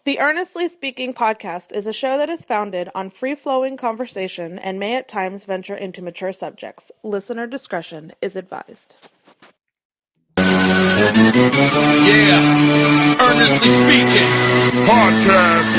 The Earnestly Speaking podcast is a show that is founded on free-flowing conversation and may at times venture into mature subjects. Listener discretion is advised. Yeah, Earnestly Speaking podcast.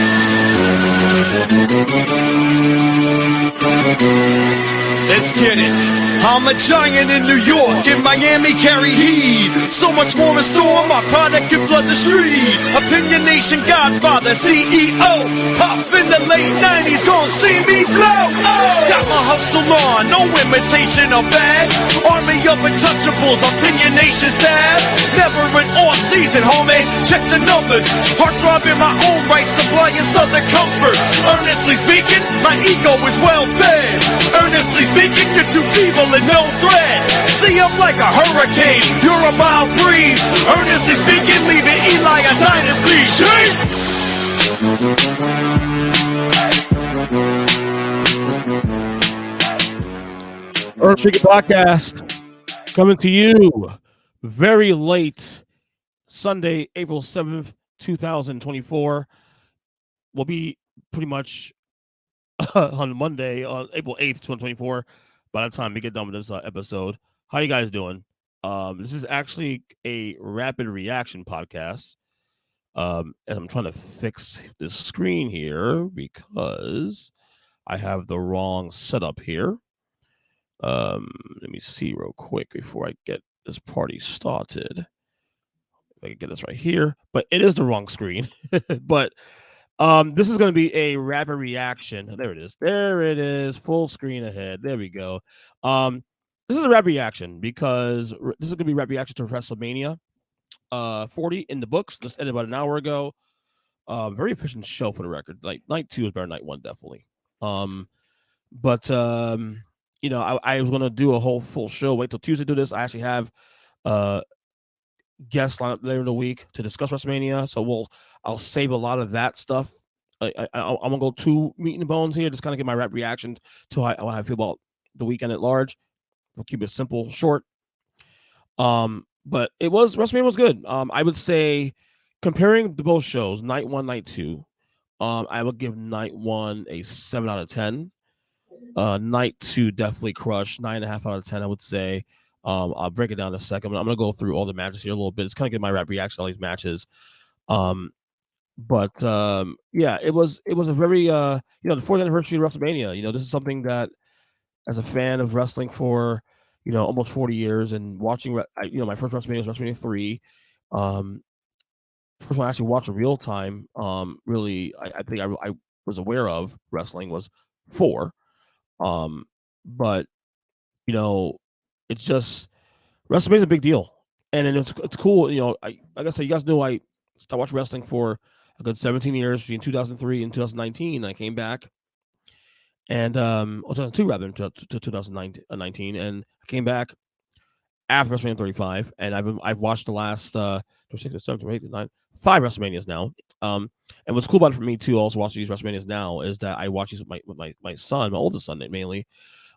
Let's get it. I'm a giant in New York, in Miami carry heat. So much more in store, my product can flood the street. Opinion Nation Godfather, CEO. Puff in the late 90s, gon' see me blow. Oh, got my hustle on, no imitation or bad. Army of untouchables, Opinion Nation staff. Never an off season, homie, check the numbers. Heartthrob in my own right, supplying southern comfort. Earnestly speaking, my ego is well fed. Earnestly speaking, you're too feeble and no threat. See, I'm like a hurricane, you're a mild breeze. Earnestly speaking, leaving Eli a dynasty. Shake! Earnestly Speaking podcast coming to you very late Sunday, April 7th, 2024. Will be pretty much on Monday, on April 8th, 2024, by the time we get done with this episode. How you guys doing? This is actually a rapid reaction podcast. As I'm trying to fix the screen here because I have the wrong setup here. Let me see real quick before I get this party started. If I can get this right here, but it is the wrong screen. But this is going to be a rapid reaction. There it is. There it is. Full screen ahead. There we go. This is a rapid reaction because this is going to be a rapid reaction to WrestleMania 40 in the books. This ended about an hour ago. Very efficient show for the record. Like night 2 is better than night 1, definitely. But you know, I was going to do a whole full show. Wait till Tuesday to do this. I actually have guests lined up later in the week to discuss WrestleMania. So I'll save a lot of that stuff. I'm gonna go to meat and bones here, just kind of get my rap reaction to how I feel about the weekend at large. We'll keep it simple, short. But WrestleMania was good. I would say comparing the both shows, night 1, night 2, I would give night 1 a 7 out of 10. Night 2 definitely crushed, 9.5 out of 10, I would say. I'll break it down in a second. I'm gonna go through all the matches here a little bit. It's kind of get my rap reaction to all these matches. Yeah, it was a very the 4th anniversary of WrestleMania. This is something that, as a fan of wrestling for almost 40 years and watching, my first WrestleMania was WrestleMania 3. First one I actually watched in real time. Really, I think I was aware of wrestling was 4. But it's just WrestleMania is a big deal, and it's cool. Like I said, you guys know I stopped watching wrestling for a good 17 years between 2003 and 2019. And I came back, and 2002 rather than to 2019, and I came back after WrestleMania 35, and I've watched the last 6 or 7 or 8 or 9, 5 WrestleManias now. And what's cool about it for me too, also watching these WrestleManias now, is that I watch these with my son, my oldest son mainly,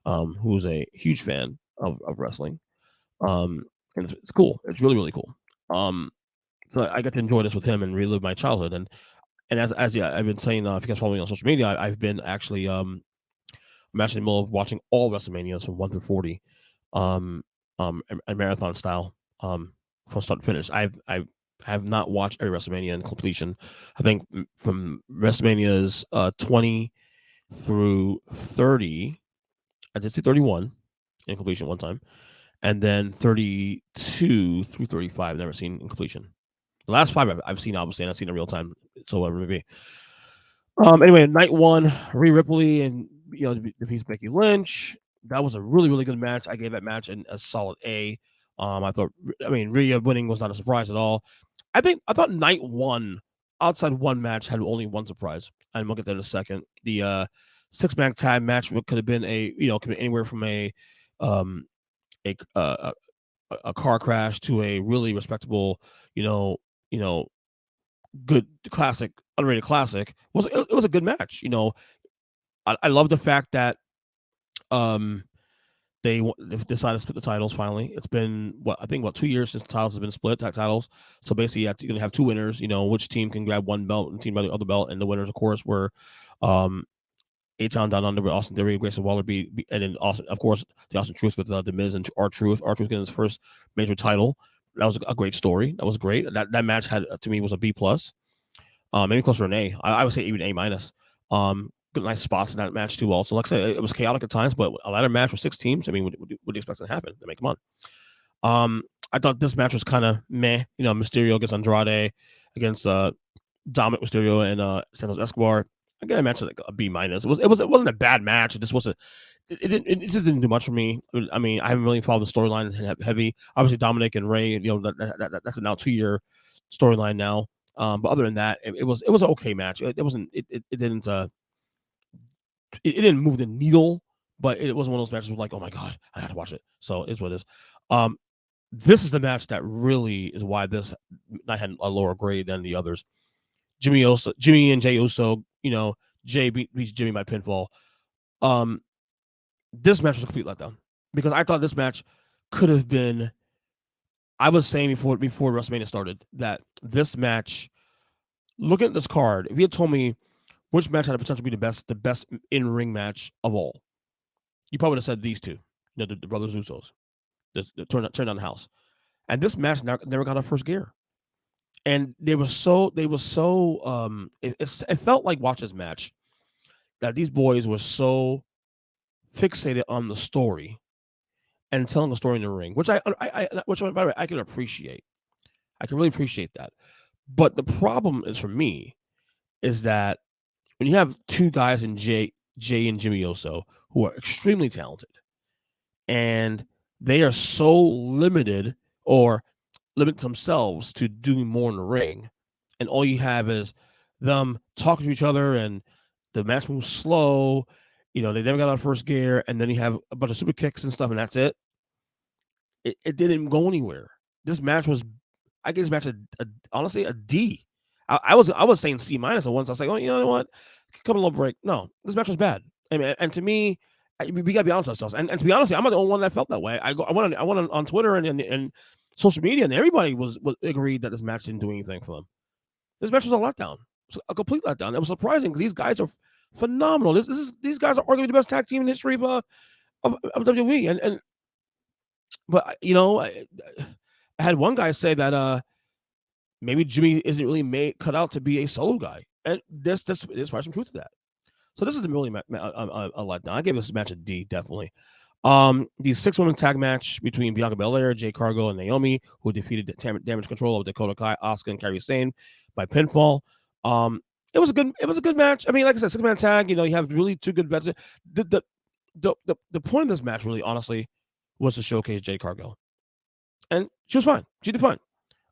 who's a huge fan of wrestling. And it's cool. It's really, really cool. So I got to enjoy this with him and relive my childhood. And as I've been saying, if you guys follow me on social media, I've been actually I'm actually in the middle of watching all WrestleManias from 1 through 40, and marathon style, from start to finish. I have not watched every WrestleMania in completion. I think from WrestleManias 20 through 30, I did see 31 in completion one time. And then 32 through 35, I've never seen in completion. The last 5 I've seen, obviously, and I've seen in real time. So whatever it may be. Anyway, night 1, Rhea Ripley and defeats Becky Lynch. That was a really, really good match. I gave that match a solid A. Rhea winning was not a surprise at all. I thought night 1, outside one match, had only one surprise, and we'll get there in a second. The 6-man tag match could have been could be anywhere from a car crash to a really respectable, good classic, underrated classic. It was a good match. I love the fact that they've decided to split the titles finally. It's been 2 years since the titles have been split, tag titles. So basically, you're going to have two winners. Which team can grab one belt and team by the other belt, and the winners, of course, were A-Town Down Under with Austin Theory, Grayson Waller, and then Austin, of course, the Austin Truth with The Miz and R-Truth. R-Truth getting his first major title. That was a great story. That was great. That match to me was a B+. Maybe closer to an A. I would say even A-. Good nice spots in that match too. Also, like I said, it was chaotic at times, but a ladder match with 6 teams. I mean, what do you expect to happen? I mean, come on. I thought this match was kind of meh. Mysterio against Andrade, against Dominic Mysterio and Santos Escobar. Again, I match like a B-. It wasn't a bad match. It just wasn't. It just didn't do much for me. I mean, I haven't really followed the storyline heavy. Obviously, Dominic and Ray. That's a now 2-year storyline now. But other than that, it was an okay match. It wasn't. It didn't. It didn't move the needle, but it wasn't one of those matches where like, oh my god, I had to watch it. So it's what it is. This is the match that really is why this night had a lower grade than the others. Jimmy and Jey Uso, Jey beats Jimmy by pinfall. This match was a complete letdown because I thought this match could have been. I was saying before WrestleMania started that this match, looking at this card, if you had told me which match had the potential to be the best in-ring match of all, you probably would have said these two, the Brothers Usos, turn down the house. And this match never got a first gear. And it felt like watching this match that these boys were so fixated on the story and telling the story in the ring, which by the way, I can appreciate. I can really appreciate that. But the problem is for me is that when you have two guys in Jey and Jimmy Uso who are extremely talented, and they are so limited or limit themselves to doing more in the ring, and all you have is them talking to each other, and the match moves slow. They never got out of first gear, and then you have a bunch of super kicks and stuff, and that's it. It didn't go anywhere. This match was, I give this match honestly a D. I was saying C- at once. I was like, oh, you know what? Come a little break. No, this match was bad. I mean, and to me, we gotta be honest with ourselves. And to be honest, I'm not the only one that felt that way. I went on Twitter and social media, and everybody was agreed that this match didn't do anything for them. This match was a letdown. It was a complete letdown. It was surprising because these guys are phenomenal. These guys are arguably the best tag team in the history of WWE. But I had one guy say that maybe Jimmy isn't really cut out to be a solo guy, and there's probably some truth to that. So this is really a letdown. I gave this match a D, definitely. The 6-woman tag match between Bianca Belair, Jade Cargill, and Naomi, who defeated Damage Control of Dakota Kai, Asuka, and Kairi Sane by pinfall. It was a good match. I mean, like I said, 6-man tag. You have really two good vets. The point of this match, really, honestly, was to showcase Jade Cargill, and she was fine. She did fine.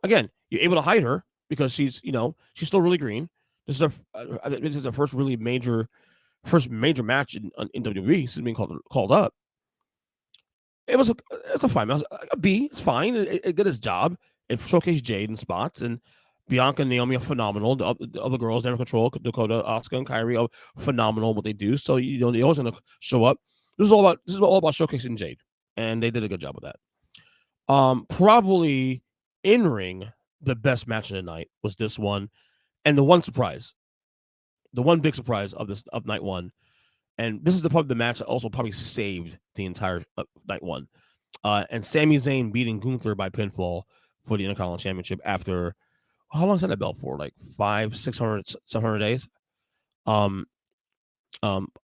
Again, you're able to hide her because she's still really green. This is the first major match in WWE since being called up. It's a fine match. A B. It's fine. It did its job. It showcased Jade in spots, and Bianca and Naomi are phenomenal. The other girls, Damage Control, Dakota, Asuka, and Kairi are phenomenal what they do. So they're always going to show up. This is all about showcasing Jade, and they did a good job with that. Probably in ring, the best match of the night was this one, and the one big surprise of night one, and this is the match that also probably saved the entire night one. And Sami Zayn beating Gunther by pinfall for the Intercontinental Championship after how long is that belt for? Like 500, 600, 700 days.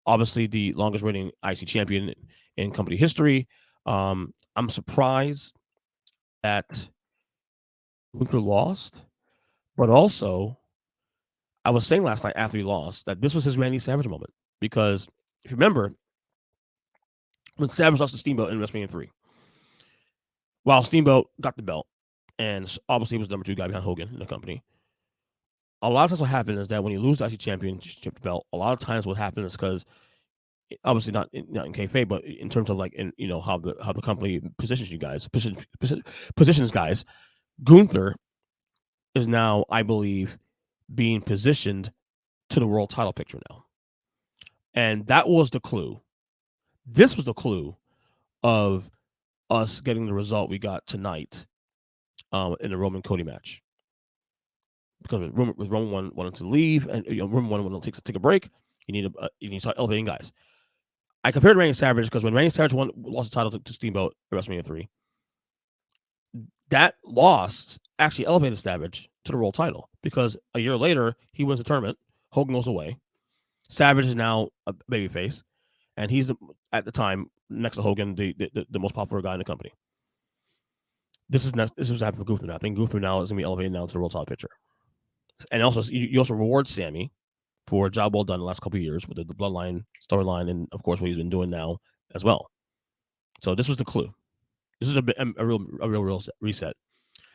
Obviously the longest reigning IC champion in company history. I'm surprised that Gunther lost, but also I was saying last night after he lost that this was his Randy Savage moment, because if you remember when Savage lost to Steamboat in WrestleMania 3, while Steamboat got the belt and obviously he was number 2 guy behind Hogan in the company, a lot of times what happens is that when you lose the IC championship belt, a lot of times what happens is because obviously not in kayfabe, but in terms of like how the company positions you guys, positions guys, Gunther is now, I believe, being positioned to the world title picture now. And that was the clue. This was the clue of us getting the result we got tonight in the Roman Cody match. Because Roman wanted to leave, and Roman wanted to take a break. You need to start elevating guys. I compared Randy Savage because when Randy Savage lost the title to Steamboat at WrestleMania 3, that loss actually elevated Savage to the world title because a year later he wins the tournament. Hogan goes away. Savage is now a babyface, and he's at the time next to Hogan the most popular guy in the company. This is happening for Gunther now. I think Gunther now is going to be elevated now to the world title picture. And also, you also reward Sammy for a job well done the last couple of years with the Bloodline storyline, and of course what he's been doing now as well. So this was the clue. This is a real reset.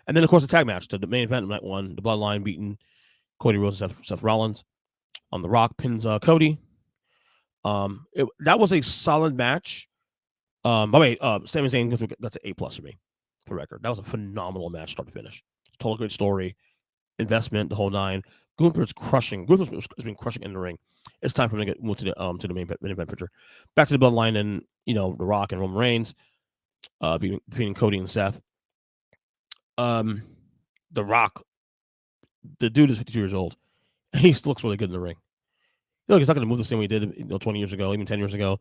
And then of course the tag match, the main event of night one, the Bloodline beating Cody Rhodes and Seth Rollins. On The Rock pins Cody. That was a solid match. By the way, Sami Zayn that's an A+ for me, for record. That was a phenomenal match, start to finish. Total great story, investment, the whole nine. Gunther's crushing. Gunther's been crushing in the ring. It's time for him to move to the main event picture. Back to the Bloodline and The Rock and Roman Reigns, defeating Cody and Seth. The Rock, the dude is 52 years old. He still looks really good in the ring. He's not going to move the same way he did 20 years ago, even 10 years ago.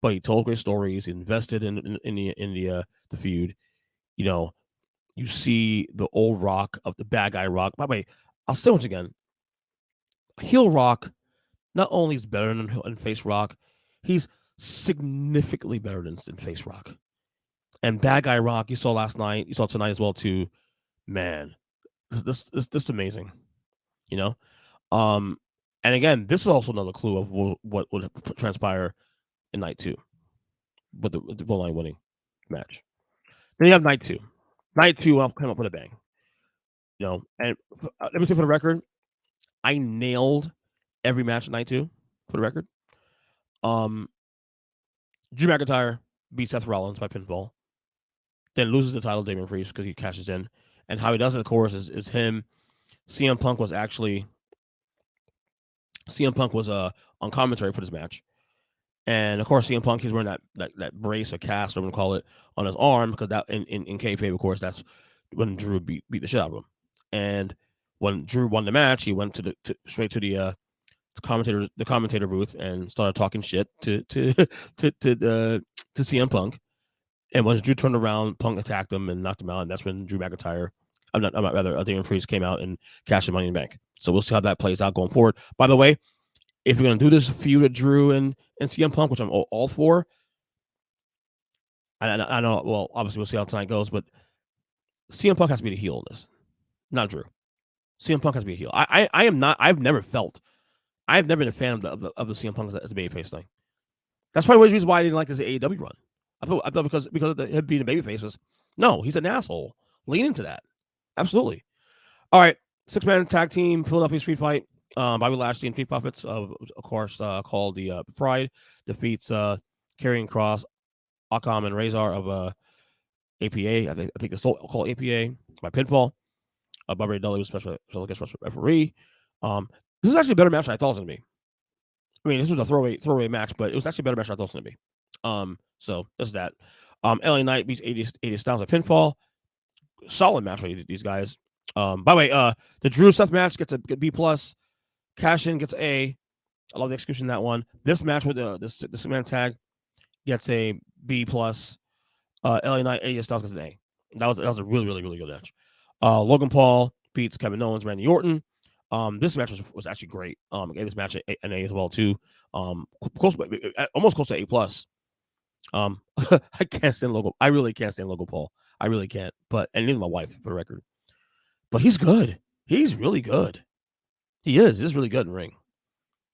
But he told great stories. He invested in the feud. You see the old Rock of the bad guy Rock. By the way, I'll say once again, heel Rock not only is better than face Rock, he's significantly better than face Rock. And bad guy Rock, you saw last night, you saw tonight as well too. Man, this is amazing. And again, this is also another clue of what would transpire in night two with the Bloodline winning match. Then you have night two. Night two, I'll come up with a bang. And let me say for the record, I nailed every match at night two, for the record. Drew McIntyre beats Seth Rollins by pinfall, then loses the title to Damian Priest because he cashes in. And how he does it, of course, is him. CM Punk was on commentary for this match. And of course, CM Punk, he's wearing that brace or cast, whatever you call it, on his arm, because that in kayfabe, of course, that's when Drew beat the shit out of him. And when Drew won the match, he went straight to the commentator booth and started talking shit to CM Punk. And once Drew turned around, Punk attacked him and knocked him out, and that's when Drew McIntyre, Damian Priest came out and cashed the Money in the Bank. So we'll see how that plays out going forward. By the way, if you're going to do this feud with Drew and CM Punk, which I'm all for, I know, well, obviously we'll see how tonight goes, but CM Punk has to be the heel in this, not Drew. CM Punk has to be a heel. I've never been a fan of the CM Punk as a babyface thing. That's probably one of the reasons why I didn't like his AEW run. I thought because of him being a babyface was, no, he's an asshole. Lean into that. Absolutely. All right. 6-man tag team, Philadelphia Street Fight. Bobby Lashley and Street Profits, of course, called the Pride, defeats Karrion Kross, Akam, and Razor of APA. I think they're still called APA by pinfall. Bobby Dudley was special guest referee. This is actually a better match than I thought it was going to be. I mean, this was a throwaway match, but it was actually a better match than I thought it was going to be. So that's that. LA Knight beats AJ Styles by pinfall. Solid match for these guys. By the way, the Drew Seth match gets a B+. Cash in gets A. I love the execution of that one. This match with the 6-man tag gets a B+. LA Knight, AJ Styles gets an A. That was a really, really, really good match. Logan Paul beats Kevin Owens, Randy Orton. This match was actually great. I gave this match an A as well too. Almost close to A+. I can't stand Logan. I really can't stand Logan Paul. I really can't. And neither my wife, for the record. But he's good. He's really good. He is. He's really good in the ring.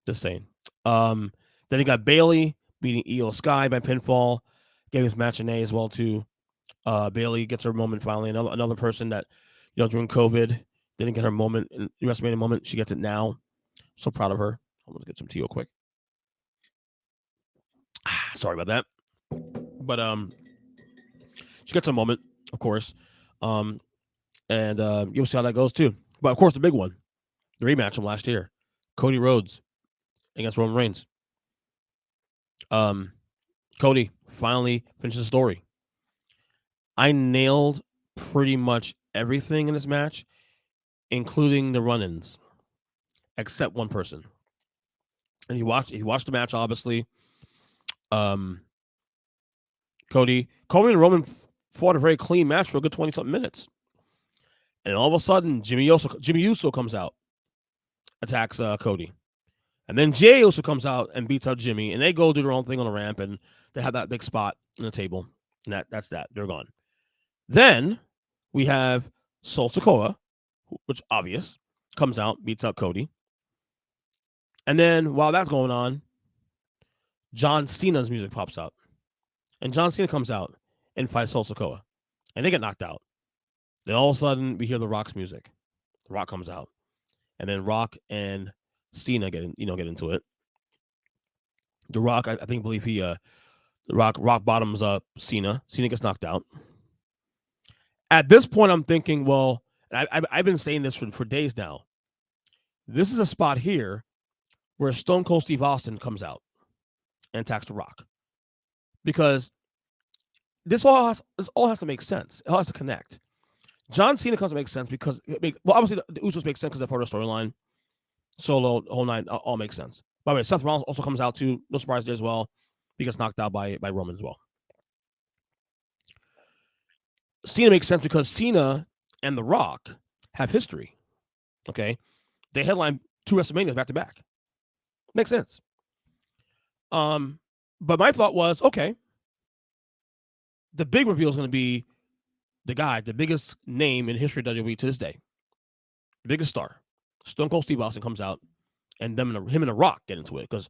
Just saying. Then you got Bayley beating Io Sky by pinfall. Gave this match an A as well too. Bayley gets her moment finally. Another person that, during COVID didn't get her moment, in the WrestleMania moment. She gets it now. So proud of her. I'm gonna get some tea real quick. Sorry about that. But she gets a moment, of course. And you'll see how that goes too. But of course, the big one, the rematch from last year, Cody Rhodes against Roman Reigns. Cody finally finishes the story. I nailed pretty much everything in this match, including the run-ins, except one person. And he watched the match, obviously. Cody and Roman fought a very clean match for a good 20-something minutes. And all of a sudden, Jimmy Uso comes out, attacks Cody. And then Jey Uso comes out and beats out Jimmy, and they go do their own thing on the ramp, and they have that big spot on the table. And that's that. They're gone. Then we have Sol Sikoa, which obvious, comes out, beats out Cody. And then while that's going on, John Cena's music pops up. And John Cena comes out and fights Sol Sikoa. And they get knocked out. Then all of a sudden, we hear The Rock's music. The Rock comes out. And then Rock and Cena get into it. The Rock, I believe he The Rock bottoms up Cena. Cena gets knocked out. At this point, I'm thinking, well, I've been saying this for days now. This is a spot here where Stone Cold Steve Austin comes out and attacks The Rock. Because this all has to make sense. It all has to connect. John Cena comes to make sense because, obviously the Usos make sense because they're part of the storyline. Solo, the whole night, all makes sense. By the way, Seth Rollins also comes out too. No surprise there as well. He gets knocked out by Roman as well. Cena makes sense because Cena and The Rock have history. Okay? They headline 2 WrestleManias back to back. Makes sense. But my thought was, okay, the big reveal is going to be the biggest name in history of WWE to this day, the biggest star. Stone Cold Steve Austin comes out, and him and The Rock get into it. Because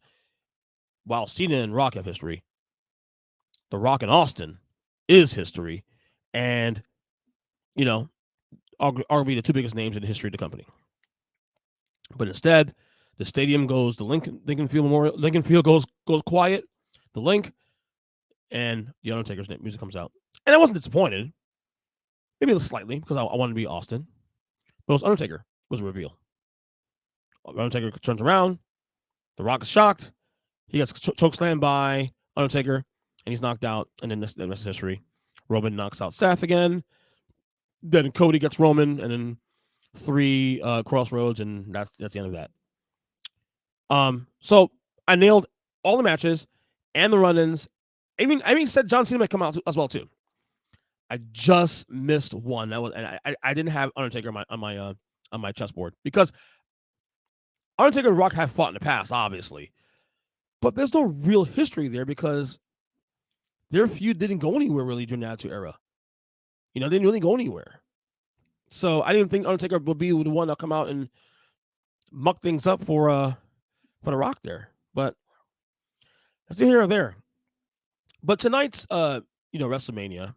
while Cena and Rock have history, The Rock and Austin is history, and arguably the 2 biggest names in the history of the company. But instead, the stadium goes, the Lincoln Field goes quiet, the Link, and the Undertaker's music comes out. And I wasn't disappointed, maybe slightly, because I wanted to be Austin. But it was Undertaker was a reveal. Undertaker turns around, The Rock is shocked, he gets chokeslammed by Undertaker, and he's knocked out, and then the rest is history. Roman knocks out Seth again, then Cody gets Roman, and then 3 crossroads, and that's the end of that. So I nailed all the matches and the run-ins. I mean, said John Cena might come out as well too. I just missed one. I didn't have Undertaker on my chessboard because Undertaker and Rock have fought in the past, obviously, but there's no real history there because their feud didn't go anywhere really during the Attitude Era. They didn't really go anywhere. So I didn't think Undertaker would be the one to come out and muck things up for The Rock there. But that's here or there. But tonight's WrestleMania,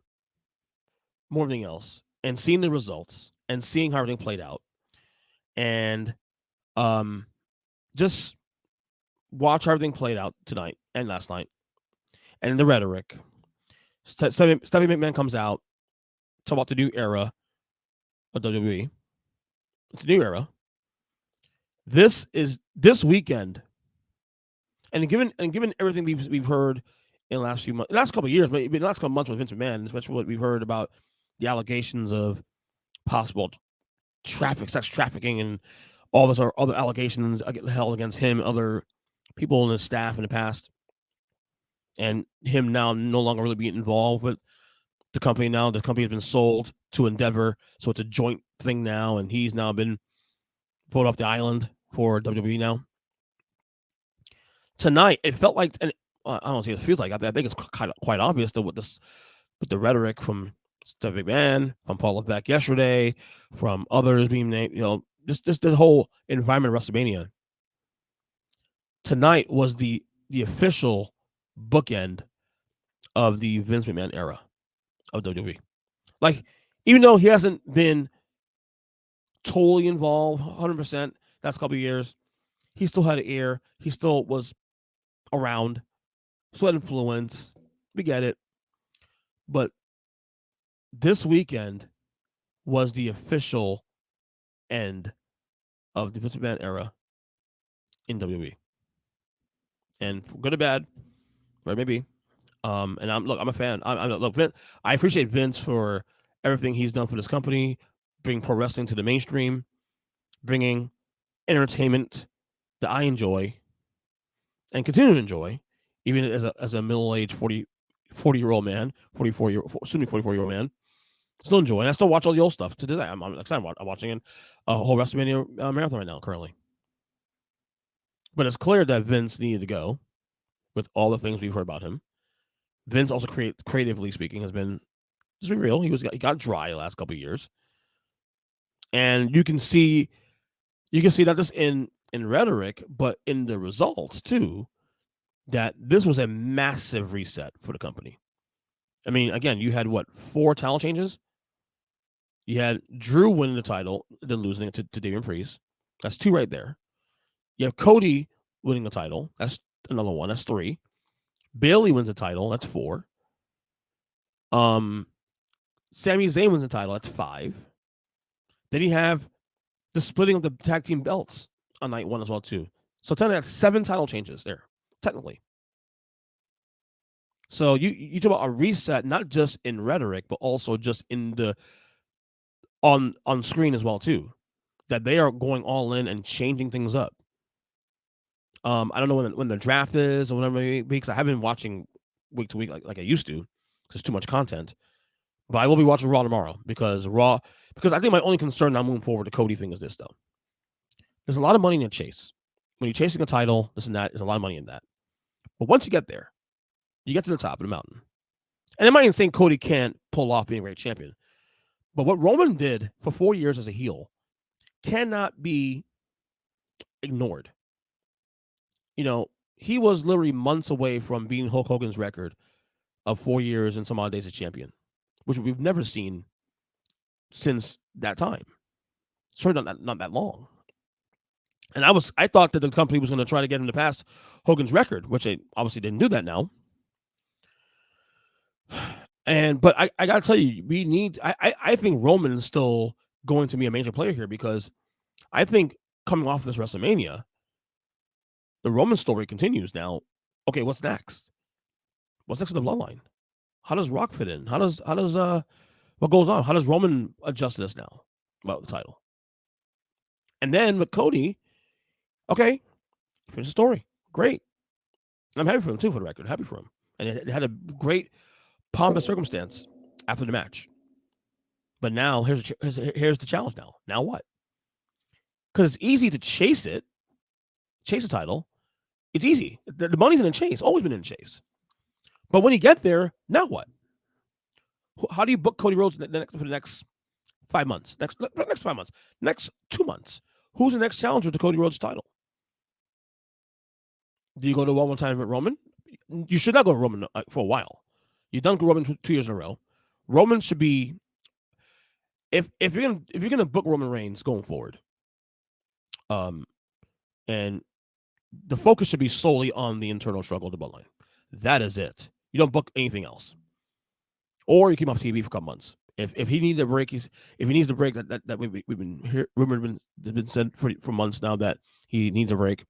more than anything else, and seeing the results and seeing how everything played out, and just watch how everything played out tonight and last night, and the rhetoric. Stephanie McMahon comes out, talk about the new era of WWE. It's a new era. This weekend, and given everything we've heard in the last couple of years, but in the last couple of months with Vince McMahon, especially what we've heard about the allegations of possible sex trafficking, and all this other allegations held against him, other people in his staff in the past, and him now no longer really being involved with the company. Now the company has been sold to Endeavor, so it's a joint thing now, and he's now been pulled off the island for WWE now. Tonight, it felt like, and I don't see it feels like. I think it's quite obvious that with the rhetoric from Stephanie McMahon, from Paul Levesque yesterday, from others being named, just the whole environment of WrestleMania. Tonight was the official bookend of the Vince McMahon era of WWE. Like, even though he hasn't been totally involved 100% last couple of years, he still had an ear. He still was around, still had influence. We get it. But this weekend was the official end of the Vince McMahon era in WWE. And for good or bad, or maybe, And I'm a fan. Look, I appreciate Vince for everything he's done for this company, bringing pro wrestling to the mainstream, bringing entertainment that I enjoy and continue to enjoy, even as a middle aged 40-year-old man, 44-year-old man. Still enjoy, and I still watch all the old stuff to today. I'm excited. I'm watching a whole WrestleMania marathon right now, currently. But it's clear that Vince needed to go with all the things we've heard about him. Vince also creatively speaking has been, just be real, he got dry the last couple of years. And you can see not just in rhetoric, but in the results too, that this was a massive reset for the company. I mean, again, you had 4 title changes? You had Drew winning the title, then losing it to Damian Priest. That's 2 right there. You have Cody winning the title. That's another 1. That's 3. Bayley wins the title. That's 4. Sami Zayn wins the title. That's 5. Then you have the splitting of the tag team belts on night 1 as well too. So technically that's 7 title changes there, technically. So you talk about a reset, not just in rhetoric, but also just in the on screen as well too, that they are going all in and changing things up. I don't know when the draft is or whatever, because I haven't been watching week to week like I used to, because there's too much content. But I will be watching Raw tomorrow because I think my only concern now moving forward, the Cody thing, is this though. There's a lot of money in a chase. When you're chasing a title, this and that, there's a lot of money in that. But once you get there, you get to the top of the mountain. And I'm not even saying Cody can't pull off being a great champion. But what Roman did for 4 years as a heel cannot be ignored. You know, he was literally months away from beating Hulk Hogan's record of 4 years and some odd days as champion, which we've never seen since that time. Certainly not that long. And I thought that the company was going to try to get him to pass Hogan's record, which they obviously didn't do that now. But I gotta tell you, we need. I think Roman is still going to be a major player here, because I think coming off this WrestleMania, the Roman story continues now. Okay, what's next? What's next in the bloodline? How does Rock fit in? How does what goes on? How does Roman adjust to this now about the title? And then with Cody, okay, finish the story. Great. I'm happy for him too, for the record. Happy for him. And it had a great pomp and circumstance after the match. But now here's the challenge now. Now what? Because it's easy to chase the title. It's easy. The money's in the chase. Always been in the chase. But when you get there, now what? How do you book Cody Rhodes for the next 5 months? Next 5 months. Next 2 months. Who's the next challenger to Cody Rhodes' title? Do you go to one time with Roman? You should not go to Roman for a while. You've done Roman 2 years in a row. Roman should be, if you're gonna book Roman Reigns going forward, and the focus should be solely on the internal struggle of the bloodline. That is it. You don't book anything else, or you keep him off TV for a couple months. If he needs a break, if he needs a break, that we've been here, rumor has been said for months now that he needs a break,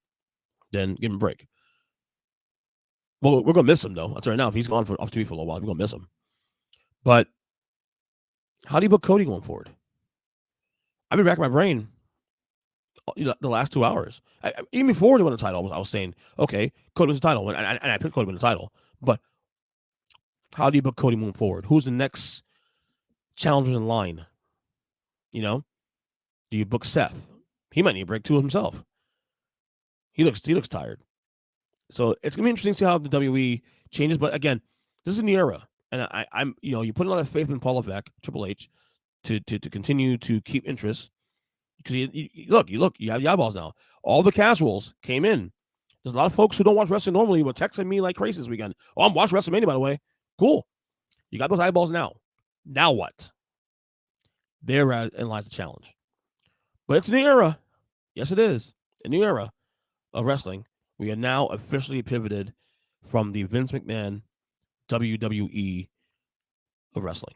then give him a break. Well, we're gonna miss him though. That's right now. If he's gone off TV for a little while, we're gonna miss him. But how do you book Cody going forward? I've been racking my brain the last 2 hours. Even before he won the title, I was saying, okay, Cody wins the title, and I picked Cody to win the title. But how do you book Cody moving forward? Who's the next challenger in line? You know, do you book Seth? He might need a break too himself. He looks tired. So it's gonna be interesting to see how the WWE changes. But again, this is a new era, and I'm you put a lot of faith in Paul Levesque, Triple H, to continue to keep interest. Because you have the eyeballs now. All the casuals came in. There's a lot of folks who don't watch wrestling normally were texting me like crazy this weekend. Oh, I'm watching WrestleMania, by the way. Cool. You got those eyeballs now. Now what? Therein lies the challenge. But it's a new era. Yes, it is. A new era of wrestling. We are now officially pivoted from the Vince McMahon WWE of wrestling.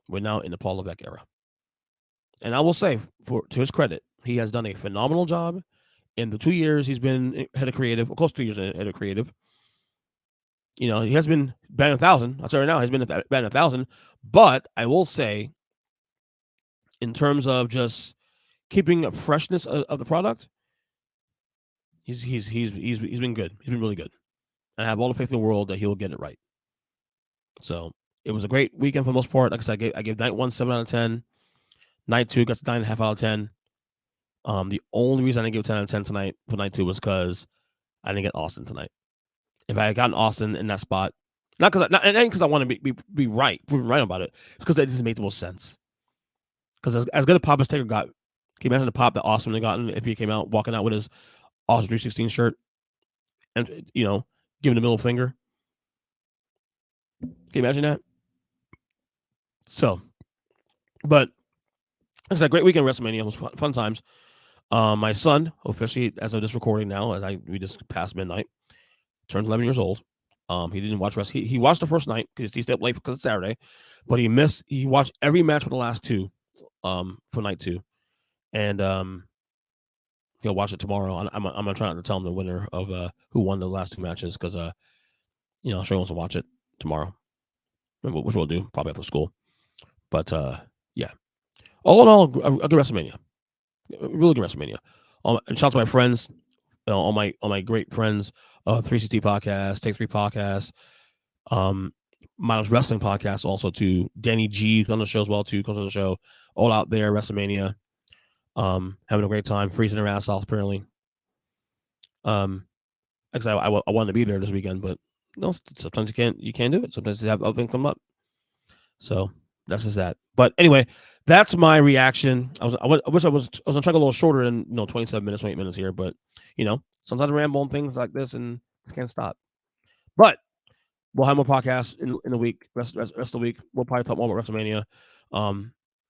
We're now in the Paul Levesque era. And I will say, to his credit, he has done a phenomenal job in the 2 years he's been head of creative. Of course, 2 years head of creative. He has been batting 1,000. I'll tell you right now, he's been batting 1,000. But I will say, in terms of just keeping a freshness of the product, he's been good. He's been really good. And I have all the faith in the world that he'll get it right. So it was a great weekend for the most part. Like I said, I gave night 1 7 out of 10. Night 2 got 9.5 out of 10. The only reason I didn't give 10 out of 10 tonight for night 2 was because I didn't get Austin tonight. If I had gotten Austin in that spot, not because I want to be right about it, because that doesn't make the most sense. Because as good a pop as Taker got, can you imagine the pop that Austin would have gotten if he came out walking out with his Austin 316 shirt and giving the middle finger? Can you imagine that? So, but it's a great weekend. WrestleMania. It was fun times. My son, officially, as of this recording now, we just passed midnight, turned 11 years old. He didn't watch wrestling. He watched the first night because he stayed up late because it's Saturday, but he watched every match for the last 2, for night 2, and he'll watch it tomorrow. I'm gonna try not to tell him the winner of who won the last 2 matches because I'm sure he wants to watch it tomorrow, which we'll do probably after school. But yeah, all in all, a good WrestleMania, really good WrestleMania. And shout out to my friends, all my great friends, 3CT podcast, Take 3 podcast, Miles Wrestling podcast, also to Danny G on the show as well too, comes on the show, all out there, WrestleMania, having a great time, freezing their ass off apparently. Actually, I wanted to be there this weekend, but no, sometimes you can't do it. Sometimes you have other things come up. So that's just that. But anyway, that's my reaction. I wish I was gonna try to go a little shorter than 27 minutes, 28 minutes here, but sometimes I ramble on things like this and just can't stop. But we'll have more podcasts in the week. Rest of the week, we'll probably talk more about WrestleMania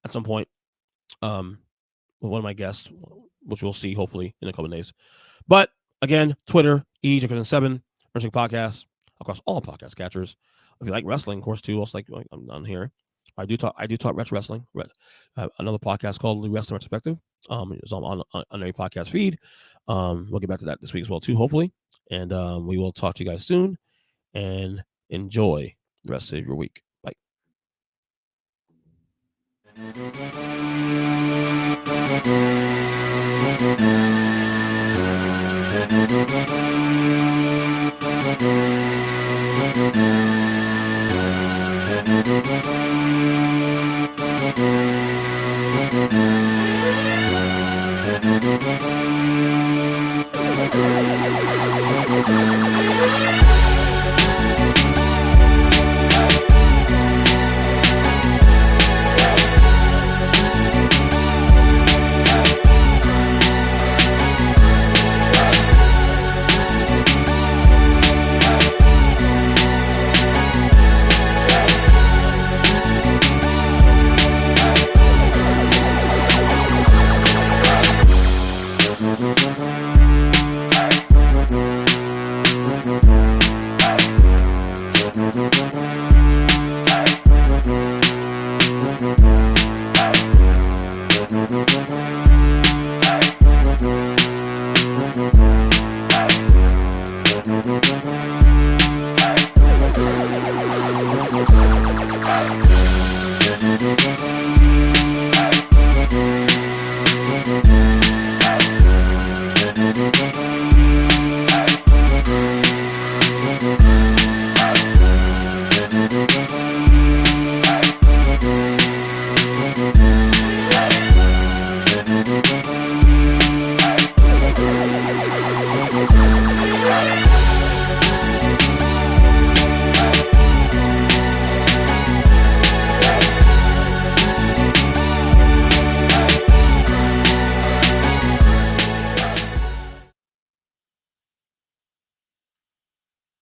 at some point with one of my guests, which we'll see hopefully in a couple of days. But again, Twitter, EJ7 Wrestling Podcast across all podcast catchers. If you like wrestling, of course, too, also like I'm on here. I do talk retro wrestling. Another podcast called The Wrestling Perspective. It's on every podcast feed. We'll get back to that this week as well too, hopefully. And we will talk to you guys soon. And enjoy the rest of your week. Bye.